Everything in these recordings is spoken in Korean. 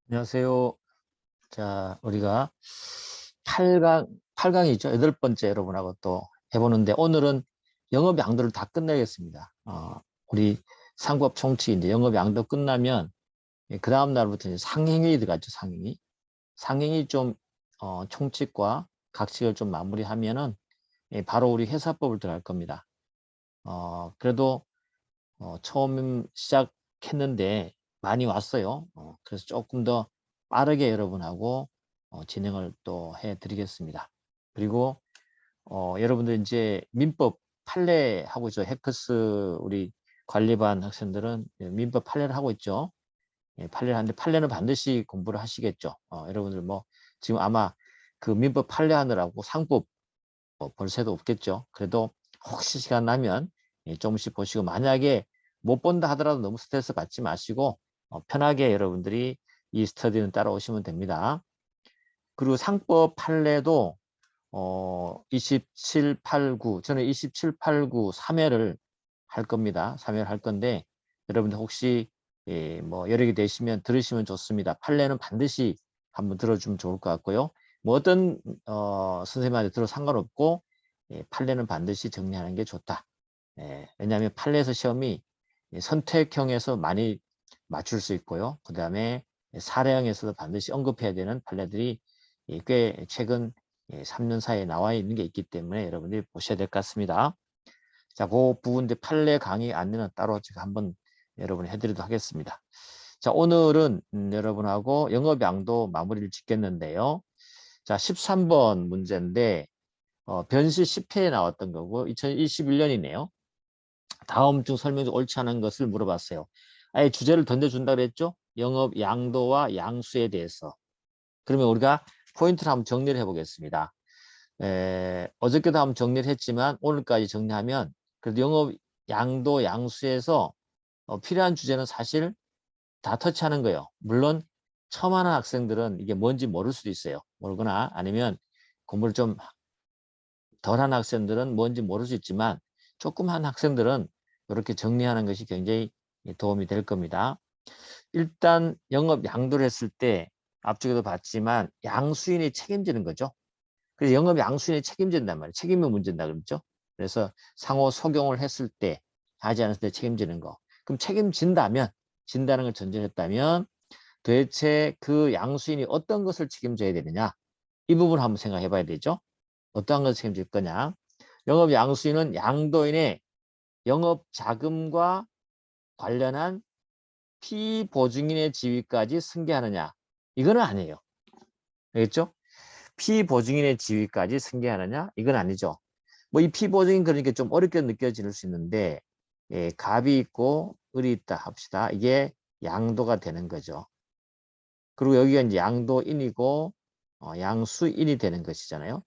안녕하세요. 자, 우리가 8강이죠. 8번째 여러분하고 또 해보는데 오늘은 영업 양도를 다 끝내겠습니다. 우리 상법 총칙인데 영업 양도 끝나면 그 다음 날부터 이제 상행위 들어갔죠. 상행위. 상행위 좀 총칙과 각칙을 좀 마무리하면은 바로 우리 회사법을 들어갈 겁니다. 그래도 처음 시작했는데 많이 왔어요. 그래서 조금 더 빠르게 여러분하고 진행을 또 해드리겠습니다. 그리고 여러분들 이제 민법 판례 하고 있죠. 해커스 우리 관리반 학생들은 민법 판례를 하고 있죠. 판례를 하는데 판례는 반드시 공부를 하시겠죠. 여러분들 뭐 지금 아마 그 민법 판례 하느라고 상법 볼 새도 없겠죠. 그래도 혹시 시간 나면 조금씩 보시고 만약에 못 본다 하더라도 너무 스트레스 받지 마시고 편하게 여러분들이 이 스터디는 따라오시면 됩니다. 그리고 상법 판례도 27, 8, 9 저는 27, 8, 9 3회를 할 겁니다. 3회를 할 건데 여러분들 혹시 뭐 여력이 되시면 들으시면 좋습니다. 판례는 반드시 한번 들어주면 좋을 것 같고요. 뭐 어떤 선생님한테 들어 상관없고 판례는 반드시 정리하는 게 좋다. 왜냐하면 판례에서 시험이 선택형에서 많이 맞출 수 있고요. 그 다음에 사례형에서도 반드시 언급해야 되는 판례들이 꽤 최근 3년 사이에 나와 있는 게 있기 때문에 여러분들이 보셔야 될 것 같습니다. 자, 그 부분 판례 강의 안내는 따로 제가 한번 여러분이 해드리도록 하겠습니다. 자, 오늘은 여러분하고 영업 양도 마무리를 짓겠는데요. 자, 13번 문제인데 변시 10회에 나왔던 거고 2021년이네요. 다음 중 설명 중 옳지 않은 것을 물어봤어요. 아예 주제를 던져준다 그랬죠? 영업 양도와 양수에 대해서. 그러면 우리가 포인트를 한번 정리를 해보겠습니다. 어저께도 한번 정리를 했지만 오늘까지 정리하면 그래도 영업 양도 양수에서 필요한 주제는 사실 다 터치하는 거예요. 물론 처음 하는 학생들은 이게 뭔지 모를 수도 있어요. 모르거나 아니면 공부를 좀 덜 한 학생들은 뭔지 모를 수 있지만 조금 한 학생들은 이렇게 정리하는 것이 굉장히 도움이 될 겁니다. 일단 영업 양도를 했을 때 앞쪽에도 봤지만 양수인이 책임지는 거죠. 그래서 영업 양수인이 책임진단 말이에요. 책임의 문제다 그랬죠. 그래서 상호 속용을 했을 때 하지 않았을 때 책임지는 거. 그럼 책임진다면 진다는 걸 전제했다면 도대체 그 양수인이 어떤 것을 책임져야 되느냐 이 부분 한번 생각해 봐야 되죠. 어떠한 것을 책임질 거냐. 영업 양수인은 양도인의 영업 자금과 관련한 피보증인의 지위까지 승계하느냐. 이거는 아니에요. 알겠죠? 피보증인의 지위까지 승계하느냐? 이건 아니죠. 뭐 이 피보증인 그러니까 좀 어렵게 느껴질 수 있는데 갑이 있고 을이 있다 합시다. 이게 양도가 되는 거죠. 그리고 여기가 이제 양도인이고 양수인이 되는 것이잖아요.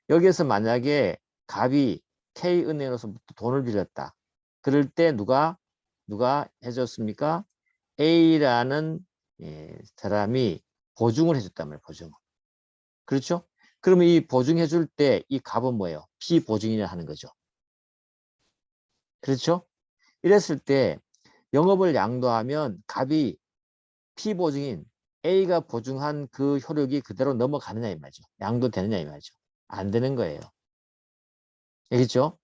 여기에서 만약에 갑이 K은행으로부터 돈을 빌렸다. 그럴 때 누가 해줬습니까? A라는 사람이 보증을 해줬단 말이에요. 보증. 그렇죠? 그러면 이 보증해 줄 때 이 값은 뭐예요? 피보증이라 하는 거죠. 그렇죠? 이랬을 때 영업을 양도하면 값이 피보증인 A가 보증한 그 효력이 그대로 넘어가느냐 이 말이죠. 양도되느냐 이 말이죠. 안 되는 거예요. 알겠죠?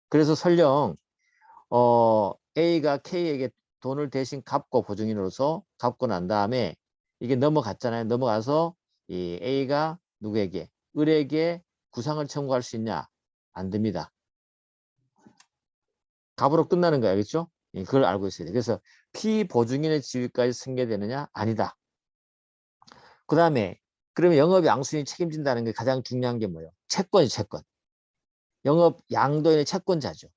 그래서 설령 A가 K에게 돈을 대신 갚고 보증인으로서 갚고 난 다음에 이게 넘어갔잖아요. 넘어가서 이 A가 누구에게? 을에게 구상을 청구할 수 있냐? 안 됩니다. 갑으로 끝나는 거야. 알겠죠? 그걸 알고 있어야 돼. 그래서 피보증인의 지위까지 승계되느냐? 아니다. 그 다음에 그러면 영업 양수인이 책임진다는 게 가장 중요한 게 뭐예요? 채권이 채권. 영업 양도인의 채권자죠.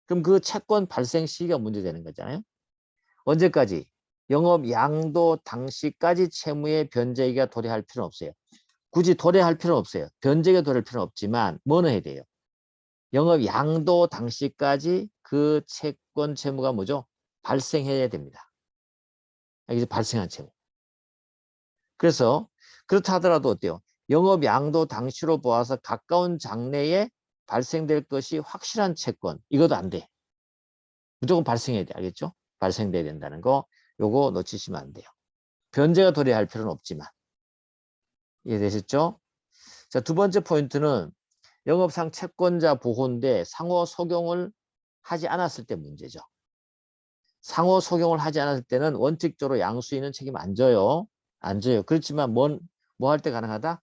그럼 그 채권 발생 시기가 문제되는 거잖아요. 언제까지? 영업 양도 당시까지 채무의 변제기가 도래할 필요는 없어요. 굳이 도래할 필요는 없어요. 변제기가 도래할 필요는 없지만 뭐는 해야 돼요? 영업 양도 당시까지 그 채권 채무가 뭐죠? 발생해야 됩니다. 이게 발생한 채무. 그래서 그렇다 하더라도 어때요? 영업 양도 당시로 보아서 가까운 장래에 발생될 것이 확실한 채권. 이것도 안 돼. 무조건 발생해야 돼. 알겠죠? 발생돼야 된다는 거. 요거 놓치시면 안 돼요. 변제가 도래할 필요는 없지만. 이해되셨죠? 자, 두 번째 포인트는 영업상 채권자 보호인데 상호 소경을 하지 않았을 때 문제죠. 상호 소경을 하지 않았을 때는 원칙적으로 양수인은 책임 안 져요. 안 져요. 그렇지만 뭐 할 때 가능하다?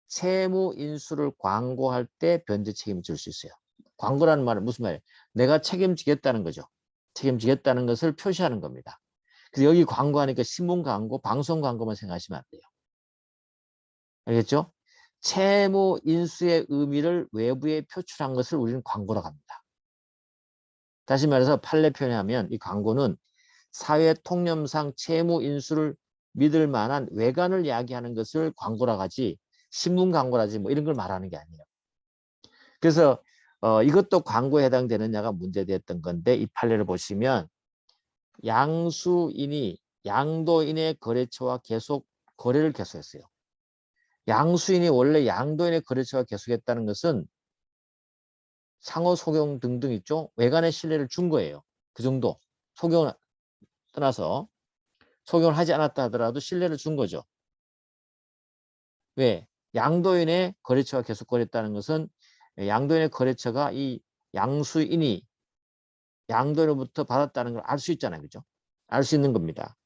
채무 인수를 광고할 때 변제 책임을 질 수 있어요. 광고라는 말은 무슨 말이에요? 내가 책임지겠다는 거죠. 책임지겠다는 것을 표시하는 겁니다. 그래서 여기 광고하니까 신문 광고, 방송 광고만 생각하시면 안 돼요. 알겠죠? 채무 인수의 의미를 외부에 표출한 것을 우리는 광고라고 합니다. 다시 말해서 판례 표현하면 이 광고는 사회 통념상 채무 인수를 믿을 만한 외관을 이야기하는 것을 광고라고 하지 신문 광고라지 뭐 이런 걸 말하는 게 아니에요. 그래서 이것도 광고에 해당되느냐가 문제됐던 건데 이 판례를 보시면 양수인이 양도인의 거래처와 계속 거래를 계속했어요. 양수인이 원래 양도인의 거래처와 계속했다는 것은 상호 소경 등등 있죠. 외관의 신뢰를 준 거예요. 그 정도. 소경을 떠나서 소경을 하지 않았다 하더라도 신뢰를 준 거죠. 왜? 양도인의 거래처가 계속 거래했다는 것은 양도인의 거래처가 이 양수인이 양도인으로부터 받았다는 걸 알 수 있잖아요. 그죠? 알 수 있는 겁니다.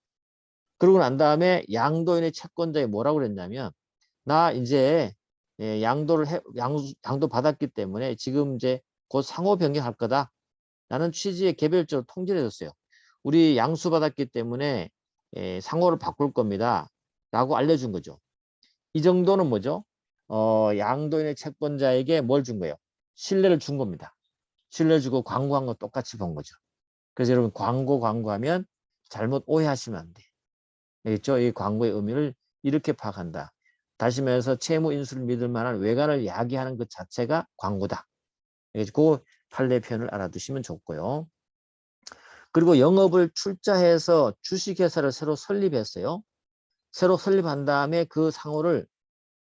그러고 난 다음에 양도인의 채권자에 뭐라고 그랬냐면 나 이제 양도 받았기 때문에 지금 이제 곧 상호 변경할 거다. 라는 취지의 개별적으로 통지를 해줬어요. 우리 양수 받았기 때문에 상호를 바꿀 겁니다. 라고 알려준 거죠. 이 정도는 뭐죠? 양도인의 채권자에게 뭘 준 거예요? 신뢰를 준 겁니다. 신뢰 주고 광고한 거 똑같이 본 거죠. 그래서 여러분 광고하면 잘못 오해하시면 안 돼. 알겠죠? 이 광고의 의미를 이렇게 파악한다. 다시 말해서 채무 인수를 믿을 만한 외관을 이야기하는 것 자체가 광고다. 그 판례 표현을 알아두시면 좋고요. 그리고 영업을 출자해서 주식회사를 새로 설립했어요. 새로 설립한 다음에 그 상호를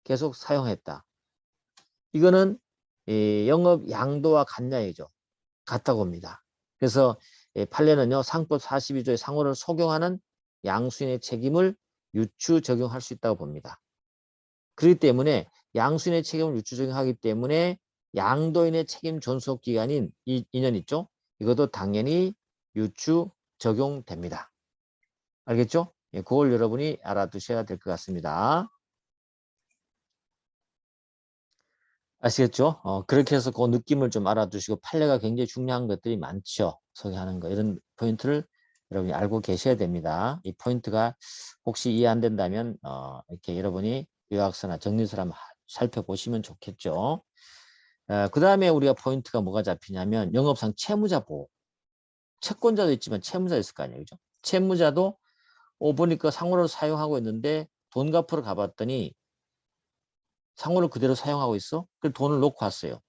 계속 사용했다. 이거는 영업 양도와 같냐 이죠. 같다고 봅니다. 그래서 판례는요. 상법 42조의 상호를 속용하는 양수인의 책임을 유추 적용할 수 있다고 봅니다. 그렇기 때문에 양수인의 책임을 유추 적용하기 때문에 양도인의 책임 존속 기간인 2년 있죠. 이것도 당연히 유추 적용됩니다. 알겠죠? 예, 그걸 여러분이 알아두셔야 될 것 같습니다. 아시겠죠? 그렇게 해서 그 느낌을 좀 알아두시고 판례가 굉장히 중요한 것들이 많죠. 소개하는 거 이런 포인트를 여러분이 알고 계셔야 됩니다. 이 포인트가 혹시 이해 안 된다면 이렇게 여러분이 요약서나 정리서를 한번 살펴보시면 좋겠죠. 그 다음에 우리가 포인트가 뭐가 잡히냐면 영업상 채무자 보호. 채권자도 있지만 채무자 있을 거 아니에요. 그죠? 채무자도 보니까 상호를 사용하고 있는데 돈 갚으러 가봤더니 상호를 그대로 사용하고 있어? 그 돈을 놓고 왔어요.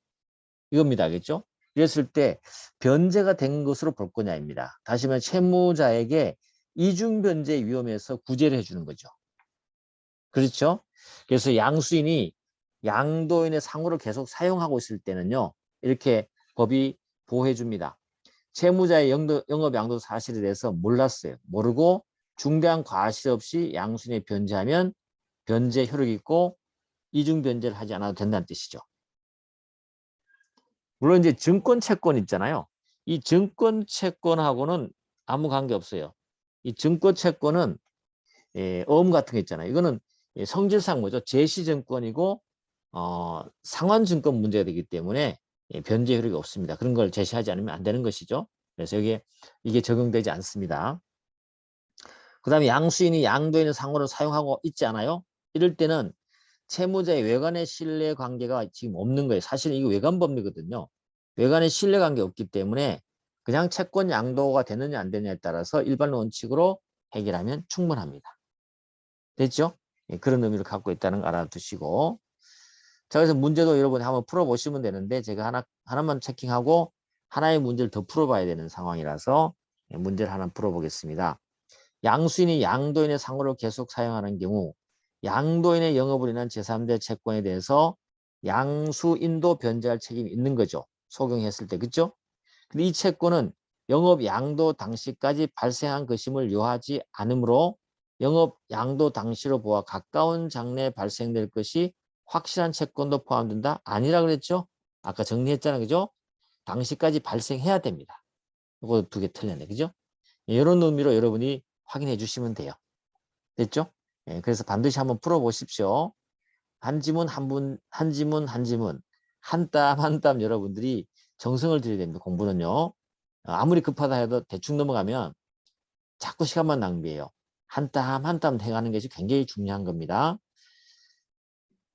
이겁니다. 알겠죠? 이랬을 때 변제가 된 것으로 볼 거냐입니다. 다시 말해 채무자에게 이중변제 위험에서 구제를 해주는 거죠. 그렇죠? 그래서 양수인이 양도인의 상호를 계속 사용하고 있을 때는요. 이렇게 법이 보호해 줍니다. 채무자의 영업 양도 사실에 대해서 몰랐어요. 모르고 중대한 과실 없이 양수인에 변제하면 변제 효력이 있고 이중 변제를 하지 않아도 된다는 뜻이죠. 물론 이제 증권 채권 있잖아요. 이 증권 채권하고는 아무 관계 없어요. 이 증권 채권은 어음 같은 게 있잖아요. 이거는 성질상 뭐죠? 제시증권이고 상환증권 문제가 되기 때문에 변제 효력이 없습니다. 그런 걸 제시하지 않으면 안 되는 것이죠. 그래서 이게 적용되지 않습니다. 그 다음에 양수인이 양도인의 상호를 사용하고 있지 않아요? 이럴 때는 채무자의 외관의 신뢰 관계가 지금 없는 거예요. 사실은 이거 외관법리거든요. 외관의 신뢰 관계 없기 때문에 그냥 채권 양도가 되느냐 안 되느냐에 따라서 일반 원칙으로 해결하면 충분합니다. 됐죠? 예, 그런 의미를 갖고 있다는 거 알아두시고. 자, 그래서 문제도 여러분이 한번 풀어보시면 되는데 제가 하나만 체킹하고 하나의 문제를 더 풀어봐야 되는 상황이라서 문제를 하나 풀어보겠습니다. 양수인이 양도인의 상호를 계속 사용하는 경우 양도인의 영업으로 인한 제3대 채권에 대해서 양수인도 변제할 책임이 있는 거죠. 소경했을 때. 그렇죠? 근데 이 채권은 영업 양도 당시까지 발생한 것임을 요하지 않으므로 영업 양도 당시로 보아 가까운 장래에 발생될 것이 확실한 채권도 포함된다? 아니라 그랬죠? 아까 정리했잖아요. 그죠? 당시까지 발생해야 됩니다. 이거 두 개 틀렸네. 그죠? 이런 의미로 여러분이 확인해 주시면 돼요. 됐죠? 예, 그래서 반드시 한번 풀어보십시오. 한 지문 한 지문 한 땀 한 땀 여러분들이 정성을 들여야 됩니다. 공부는요. 아무리 급하다 해도 대충 넘어가면 자꾸 시간만 낭비해요. 한 땀 한 땀 해가는 것이 굉장히 중요한 겁니다.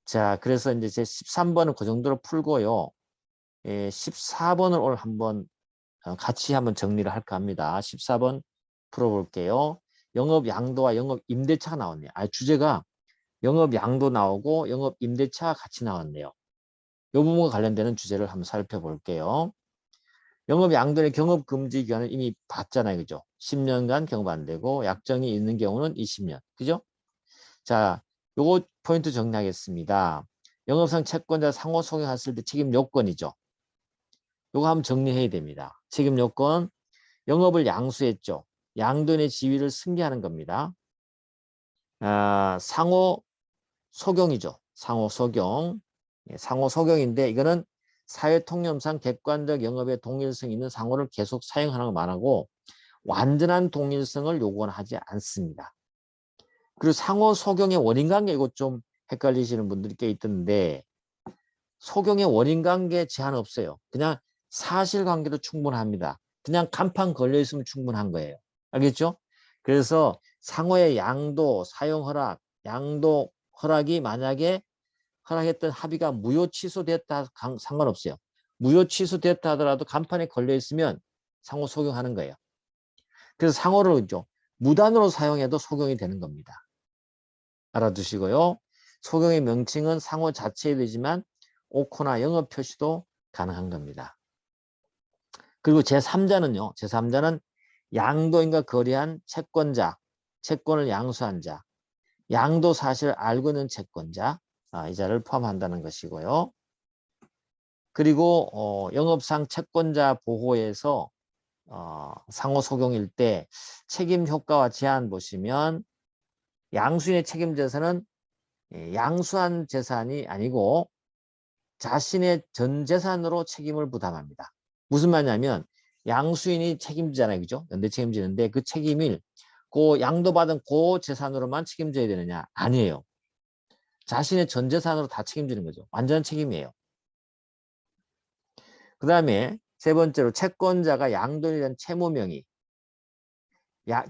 자, 그래서 이제 제 13번은 그 정도로 풀고요. 예, 14번을 오늘 한번 같이 한번 정리를 할까 합니다. 14번 풀어볼게요. 영업 양도와 영업 임대차가 나왔네요. 주제가 영업 양도 나오고 영업 임대차가 같이 나왔네요. 이 부분과 관련되는 주제를 한번 살펴볼게요. 영업 양도의 경업 금지 기간을 이미 봤잖아요. 그죠? 10년간 경업 안 되고 약정이 있는 경우는 20년. 그죠? 자, 요거 포인트 정리하겠습니다. 영업상 채권자 상호 소개했을 때 책임 요건이죠. 요거 한번 정리해야 됩니다. 책임 요건, 영업을 양수했죠. 양도인의 지위를 승계하는 겁니다. 상호 소경이죠. 상호 소경. 상호 소경인데 이거는 사회통념상 객관적 영업의 동일성이 있는 상호를 계속 사용하는 걸 말하고 완전한 동일성을 요구하지 않습니다. 그리고 상호 소경의 원인관계 이거 좀 헷갈리시는 분들이 꽤 있던데 소경의 원인관계 제한 없어요. 그냥 사실관계도 충분합니다. 그냥 간판 걸려있으면 충분한 거예요. 알겠죠? 그래서 상호의 양도, 사용허락, 양도 허락이 만약에 허락했던 합의가 무효 취소됐다 상관없어요. 무효 취소됐다 하더라도 간판에 걸려있으면 상호 소경하는 거예요. 그래서 상호를 무단으로 사용해도 소경이 되는 겁니다. 알아두시고요. 소경의 명칭은 상호 자체에 되지만 오코나 영업 표시도 가능한 겁니다. 그리고 제3자는요. 제3자는 양도인과 거래한 채권자, 채권을 양수한 자, 양도 사실을 알고 있는 채권자, 이 자를 포함한다는 것이고요. 그리고 영업상 채권자 보호에서 상호 소경일 때 책임 효과와 제한 보시면 양수인의 책임 재산은 양수한 재산이 아니고 자신의 전 재산으로 책임을 부담합니다. 무슨 말이냐면 양수인이 책임지잖아요. 그죠? 연대 책임지는데 그 책임을 그 양도받은 그 재산으로만 책임져야 되느냐? 아니에요. 자신의 전 재산으로 다 책임지는 거죠. 완전한 책임이에요. 그 다음에 세 번째로 채권자가 양도인에 대한 채무 명의.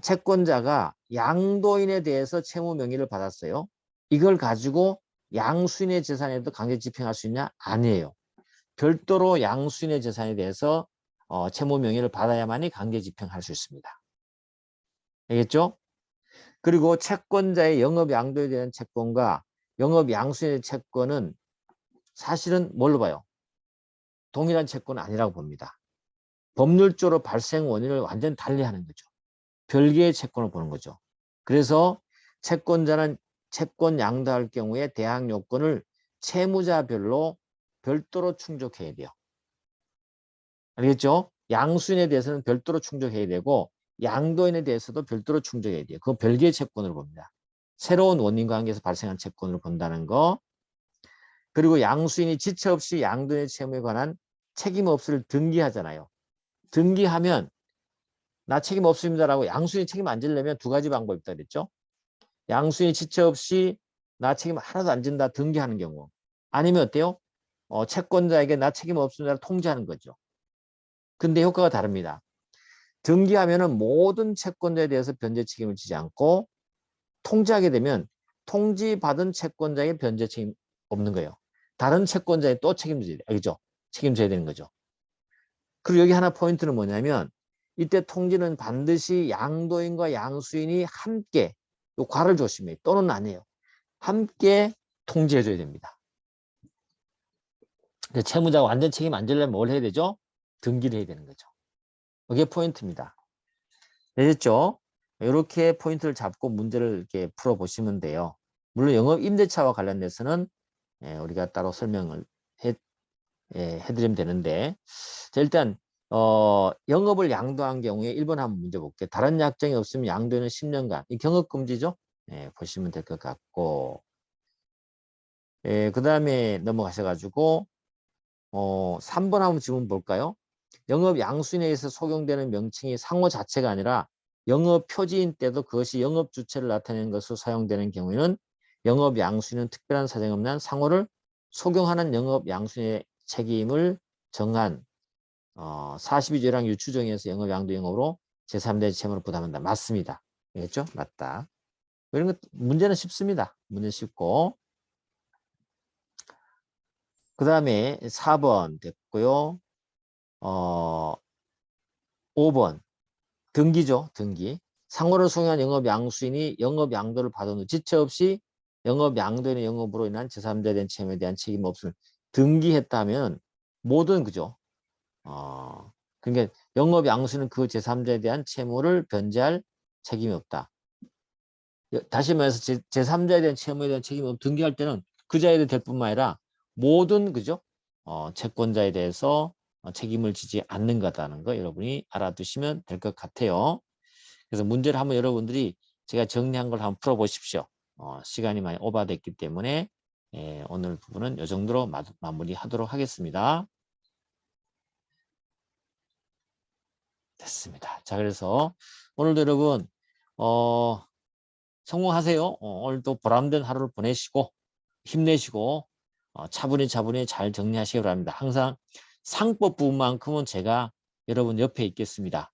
채권자가 양도인에 대해서 채무 명의를 받았어요. 이걸 가지고 양수인의 재산에도 강제 집행할 수 있냐? 아니에요. 별도로 양수인의 재산에 대해서 채무 명의를 받아야만이 강제 집행할 수 있습니다. 알겠죠? 그리고 채권자의 영업 양도에 대한 채권과 영업 양수인의 채권은 사실은 뭘로 봐요? 동일한 채권은 아니라고 봅니다. 법률적으로 발생 원인을 완전히 달리하는 거죠. 별개의 채권을 보는 거죠. 그래서 채권자는 채권 양도할 경우에 대항 요건을 채무자별로 별도로 충족해야 돼요. 알겠죠? 양수인에 대해서는 별도로 충족해야 되고 양도인에 대해서도 별도로 충족해야 돼요. 그거 별개의 채권으로 봅니다. 새로운 원인 관계에서 발생한 채권으로 본다는 거. 그리고 양수인이 지체 없이 양도인의 채무에 관한 책임 없이를 등기하잖아요. 등기하면 나 책임 없습니다라고 양수인이 책임 안 지려면 두 가지 방법이 있다 그랬죠. 양수인이 지체 없이 나 책임 하나도 안 진다 등기하는 경우. 아니면 어때요? 채권자에게 나 책임 없습니다를 통지하는 거죠. 근데 효과가 다릅니다. 등기하면은 모든 채권자에 대해서 변제 책임을 지지 않고 통지하게 되면 통지받은 채권자에게 변제 책임 없는 거예요. 다른 채권자에 또 책임져야 돼요. 알겠죠? 책임져야 되는 거죠. 그리고 여기 하나 포인트는 뭐냐면 이때 통지는 반드시 양도인과 양수인이 함께 요 과를 조심해요. 또는 아니에요. 함께 통지해줘야 됩니다. 채무자가 완전 책임 안 지려면 뭘 해야 되죠? 등기를 해야 되는 거죠. 이게 포인트입니다. 되셨죠? 이렇게 포인트를 잡고 문제를 이렇게 풀어보시면 돼요. 물론 영업 임대차와 관련돼서는 우리가 따로 설명을 해드리면 되는데 자, 일단 영업을 양도한 경우에 1번 한번 문제 볼게요. 다른 약정이 없으면 양도는 10년간 이 경업금지죠. 보시면 될 것 같고, 그 다음에 넘어가셔가지고 3번 한번 질문 볼까요? 영업 양수인에 의해서 적용되는 명칭이 상호 자체가 아니라 영업 표지인 때도 그것이 영업 주체를 나타내는 것으로 사용되는 경우에는 영업 양수인은 특별한 사정이 없는 한 상호를 적용하는 영업 양수인의 책임을 정한 42조랑 유추정에서 영업 양도 영업으로 제3대 채무를 부담한다. 맞습니다. 알겠죠? 맞다. 이런 것 문제는 쉽습니다. 문제는 쉽고. 그 다음에 4번 됐고요. 5번 등기죠. 등기. 상호를 소유한 영업 양수인이 영업 양도를 받은 후 지체 없이 영업 양도인의 영업으로 인한 제3자에 대한 채무에 대한 책임 없음을 등기했다면 모든 그죠. 그러니까 영업 양수는 그 제3자에 대한 채무를 변제할 책임이 없다. 다시 말해서 제3자에 대한 채무에 대한 책임이 없 등기할 때는 그 자에 될 뿐만 아니라 모든 그죠. 채권자에 대해서 책임을 지지 않는 거다는 거 여러분이 알아두시면 될 것 같아요. 그래서 문제를 한번 여러분들이 제가 정리한 걸 한번 풀어보십시오. 시간이 많이 오버됐기 때문에 오늘 부분은 이 정도로 마무리하도록 하겠습니다. 됐습니다. 자, 그래서 오늘도 여러분 성공하세요. 오늘도 보람된 하루를 보내시고 힘내시고 차분히 잘 정리하시기 바랍니다. 항상 상법 부분만큼은 제가 여러분 옆에 있겠습니다.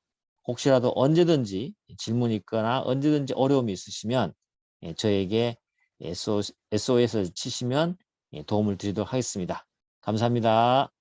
혹시라도 언제든지 질문이 있거나 언제든지 어려움이 있으시면 저에게 SOS를 치시면 도움을 드리도록 하겠습니다. 감사합니다.